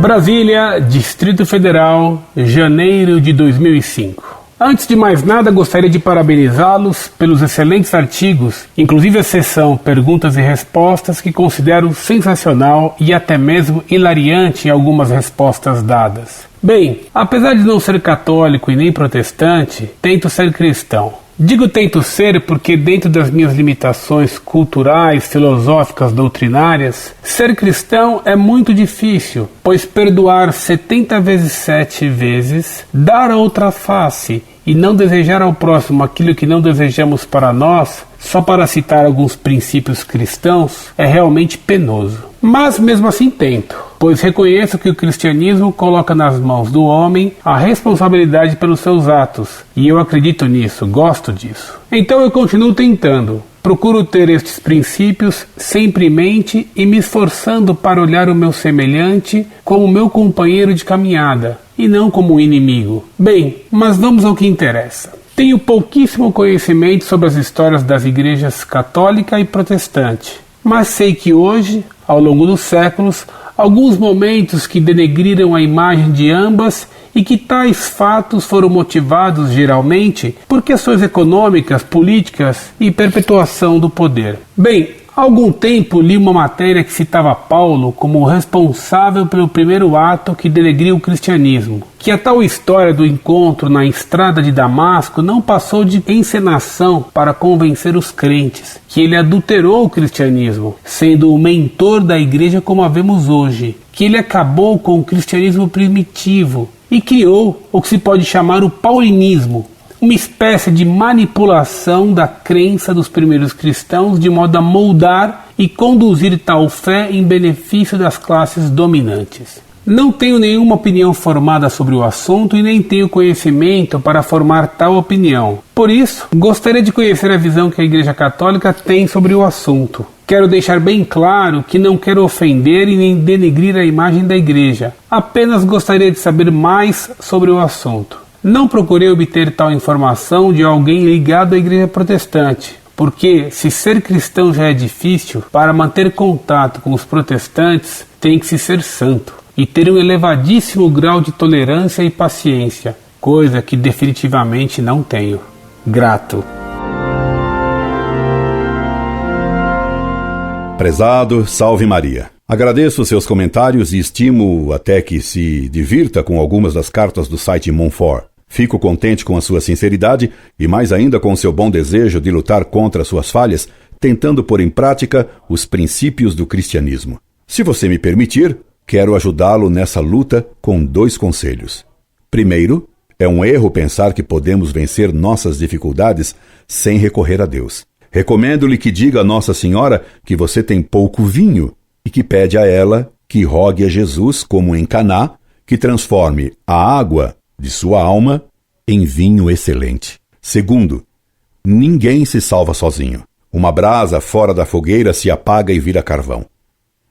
Brasília, Distrito Federal, janeiro de 2005. Antes de mais nada, gostaria de parabenizá-los pelos excelentes artigos, inclusive a seção Perguntas e Respostas, que considero sensacional e até mesmo hilariante em algumas respostas dadas. Bem, apesar de não ser católico e nem protestante, tento ser cristão. Digo tento ser porque, dentro das minhas limitações culturais, filosóficas, doutrinárias, ser cristão é muito difícil, pois perdoar 70 vezes 7 vezes, dar a outra face e não desejar ao próximo aquilo que não desejamos para nós, só para citar alguns princípios cristãos, é realmente penoso. Mas mesmo assim tento, pois reconheço que o cristianismo coloca nas mãos do homem a responsabilidade pelos seus atos, e eu acredito nisso, gosto disso. Então eu continuo tentando. Procuro ter estes princípios sempre em mente e me esforçando para olhar o meu semelhante como meu companheiro de caminhada e não como um inimigo. Bem, mas vamos ao que interessa. Tenho pouquíssimo conhecimento sobre as histórias das igrejas católica e protestante, mas sei que hoje, ao longo dos séculos, alguns momentos que denegriram a imagem de ambas e que tais fatos foram motivados geralmente por questões econômicas, políticas e perpetuação do poder. Bem, há algum tempo li uma matéria que citava Paulo como responsável pelo primeiro ato que denegriu o cristianismo, que a tal história do encontro na estrada de Damasco não passou de encenação para convencer os crentes, que ele adulterou o cristianismo, sendo o mentor da igreja como a vemos hoje, que ele acabou com o cristianismo primitivo e criou o que se pode chamar o paulinismo, uma espécie de manipulação da crença dos primeiros cristãos de modo a moldar e conduzir tal fé em benefício das classes dominantes. Não tenho nenhuma opinião formada sobre o assunto e nem tenho conhecimento para formar tal opinião. Por isso, gostaria de conhecer a visão que a Igreja Católica tem sobre o assunto. Quero deixar bem claro que não quero ofender e nem denegrir a imagem da Igreja. Apenas gostaria de saber mais sobre o assunto. Não procurei obter tal informação de alguém ligado à Igreja Protestante, porque, se ser cristão já é difícil, para manter contato com os protestantes tem que se ser santo e ter um elevadíssimo grau de tolerância e paciência, coisa que definitivamente não tenho. Grato. Prezado, salve Maria. Agradeço seus comentários e estimo até que se divirta com algumas das cartas do site Monfort. Fico contente com a sua sinceridade e mais ainda com o seu bom desejo de lutar contra suas falhas, tentando pôr em prática os princípios do cristianismo. Se você me permitir, quero ajudá-lo nessa luta com 2 conselhos. Primeiro, é um erro pensar que podemos vencer nossas dificuldades sem recorrer a Deus. Recomendo-lhe que diga a Nossa Senhora que você tem pouco vinho e que pede a ela que rogue a Jesus, como em Caná, que transforme a água de sua alma em vinho excelente. Segundo, ninguém se salva sozinho. Uma brasa fora da fogueira se apaga e vira carvão.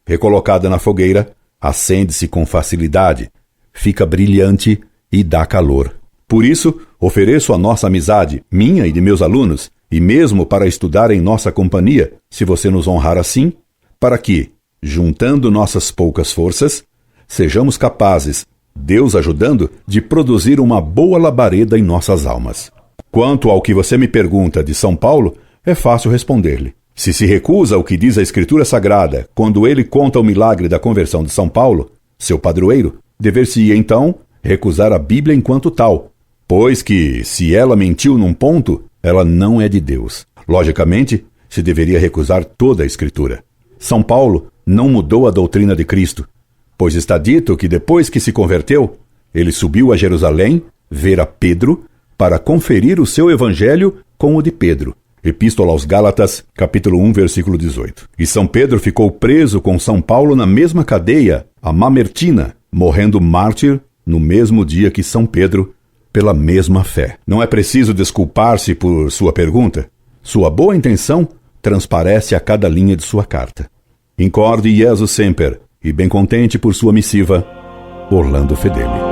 Recolocada na fogueira, acende-se com facilidade, fica brilhante e dá calor. Por isso, ofereço a nossa amizade, minha e de meus alunos, e mesmo para estudar em nossa companhia, se você nos honrar assim, para que, juntando nossas poucas forças, sejamos capazes, Deus ajudando, de produzir uma boa labareda em nossas almas. Quanto ao que você me pergunta de São Paulo, é fácil responder-lhe. Se recusa o que diz a Escritura Sagrada, quando ele conta o milagre da conversão de São Paulo, seu padroeiro, dever-se-ia então recusar a Bíblia enquanto tal, pois que, se ela mentiu num ponto, ela não é de Deus. Logicamente, se deveria recusar toda a Escritura. São Paulo não mudou a doutrina de Cristo, pois está dito que depois que se converteu, ele subiu a Jerusalém, ver a Pedro, para conferir o seu evangelho com o de Pedro. Epístola aos Gálatas, capítulo 1, versículo 18. E São Pedro ficou preso com São Paulo na mesma cadeia, a Mamertina, morrendo mártir no mesmo dia que São Pedro, pela mesma fé. Não é preciso desculpar-se por sua pergunta. Sua boa intenção transparece a cada linha de sua carta. Incorde Jesus Semper, e bem contente por sua missiva, Orlando Fedeli.